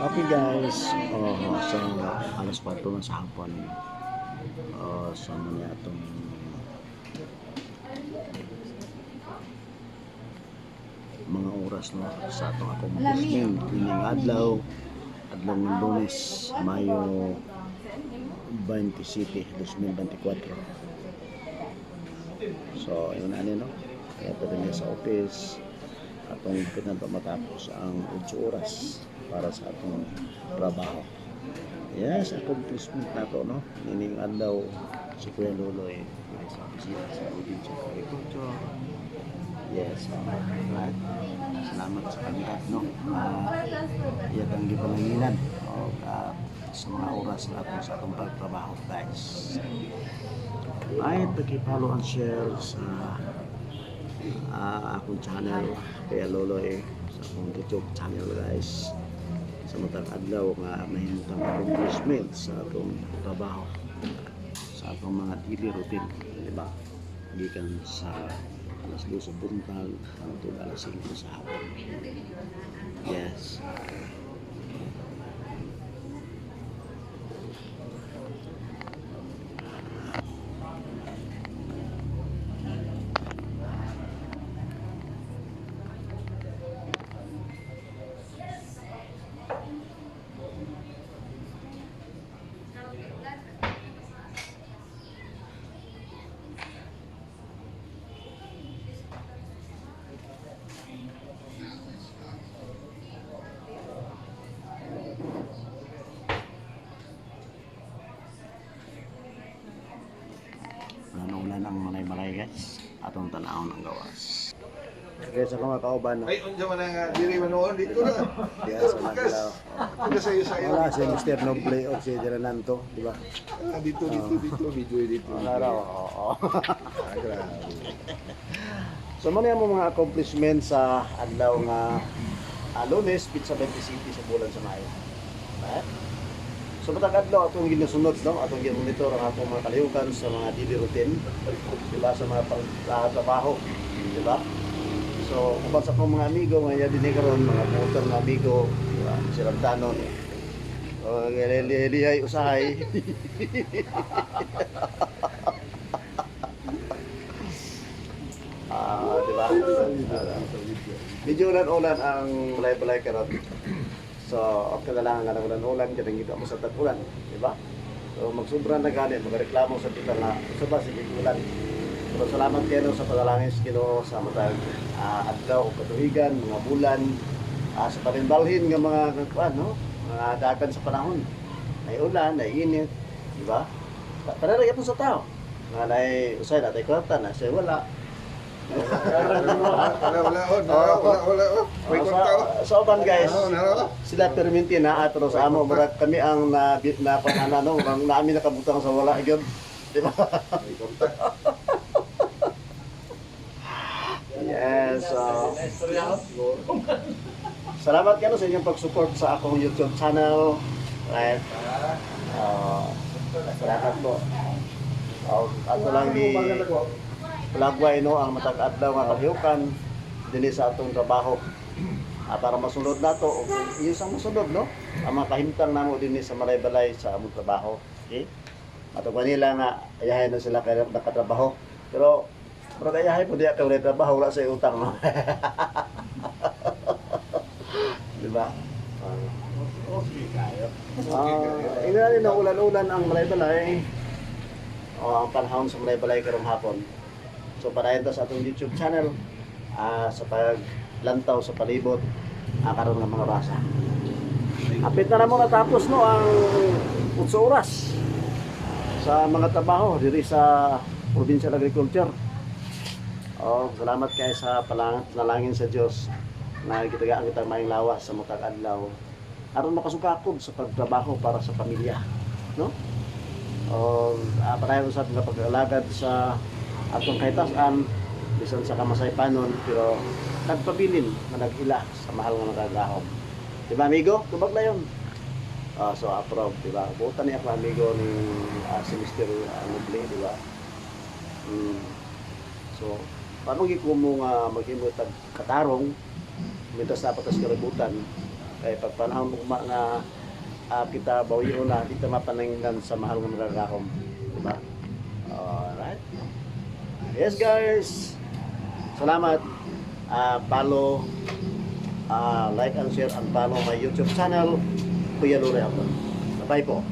Okay guys, so alas 4 na sa hapon. So muna itong mga oras no sa atong accomplishment ining adlaw ng Lunes, Mayo 27, 2024. So yun ano no, kaya pa rin sa office atong pinanto matapos ang 8 oras para sa atong trabaho. Yes, accomplishment na to no, ining adlaw si Kuya Loloy sa opisina sa Provincial Agriculture. Yes, salamat sa kanila no. Iya kang gipalanginan sa mga oras na ato sa atong pagtrabaho guys. Ay, pag-follow and share sa akong channel kaya Loloy sa akong YouTube channel guys. Sa matang adlaw nga mahimutang accomplishment sa atong trabaho, sa atong mga daily routine, di ba? Gikan sa alas 2 sa buntag hangtod alas 5 sa hapon. Yes. Nanulan ang malay-malay guys, atong tanawon ng gawas. Okay, sa mga kauban. Ay, unsa man nga diri manoon dito na. Yes, sa mga Ano sa iyo sa iyo? wala si Mr. Noble o si Dirananto, di ba? Dito video dito. Wala raw, oo. Grabe. So man mo mga accomplishment sa adlaw nga Lunes, pizza 20 City sa bulan sa Mayo. Right? So matag adlaw atong ginusunod no, atong gi-monitor ang atong mga kalihukan sa mga daily routine, di ba, sa mga trabaho, di ba? So uban sa akong mga amigo nga dinhi karon, mga motor na amigo, di ba? Si Ramdanon. Lihay usahay. Di ba? Medyo ulan-ulan ang balay-balay karon. So, okay na lang nga ulan-ulan, kadang kita mo sa tag-ulan, di ba? So, magsubra na gani, magreklamo sa kita nga, sa ba, sige ulan. Pero salamat kayo sa panalangin sa Ginoo sa matag adlaw o katuigan, mga bulan, sa palimbalhin nga mga no? Mga dagan sa panahon. Ay ulan, ay init, di ba? Panaragay po sa tao. Nga na usay natay kwarta na siya wala. Wala. May konta. So ban guys, sila perminti na atro sa amo murag kami ang na panano ang naami nakabutang sa wala gyud, di ba? May konta. Yes, salamat kayo sa inyong pag-support sa akong YouTube channel. Right? Salamat po. Ato lang ni Palagway no ang matag adlaw nga kahiukan dinhi sa atong trabaho. Para masunod nato o iyo sa masunod no ang mga kahimtang namo dinhi sa malay-balay sa among trabaho. Okay? Ato kanila nga ayahay na sila kay nakatrabaho. Pero ayahay po diya kay trabaho wala sa utang no. Di ba? Okay kayo. Ina na ulan-ulan ang malay-balay. Ang panahon sa malay-balay karong hapon. So padayon sa atong YouTube channel sa paglantaw sa palibot karon nga mga basa. Apit na mo natapos no ang 8 oras sa mga trabaho diri sa Provincial Agriculture. Salamat kay sa panalangin sa Dios na gitagaan kita maayong lawas sa matag adlaw aron makasugakod sa pagtrabaho para sa pamilya, no? Padayon sa pag-alagad sa atong kahitasan bisan sa kamasaypanon pero nagpabilin na nag-ila sa mahal nga nagagahom. Di ba amigo? Tubag na yun. So approve, di ba? Buta niya ako amigo ni si Mr. Noble, di ba? So paano ko mo nga maghimot ang katarong, mitas na patas kaributan, kay pag panahon mo nga kita bawiyo na, kita mapaninggan sa mahal ng magagakom. Diba? Alright. Yes guys, salamat. Follow, like and share and follow my YouTube channel, Kuya Lure Albon. Bye po.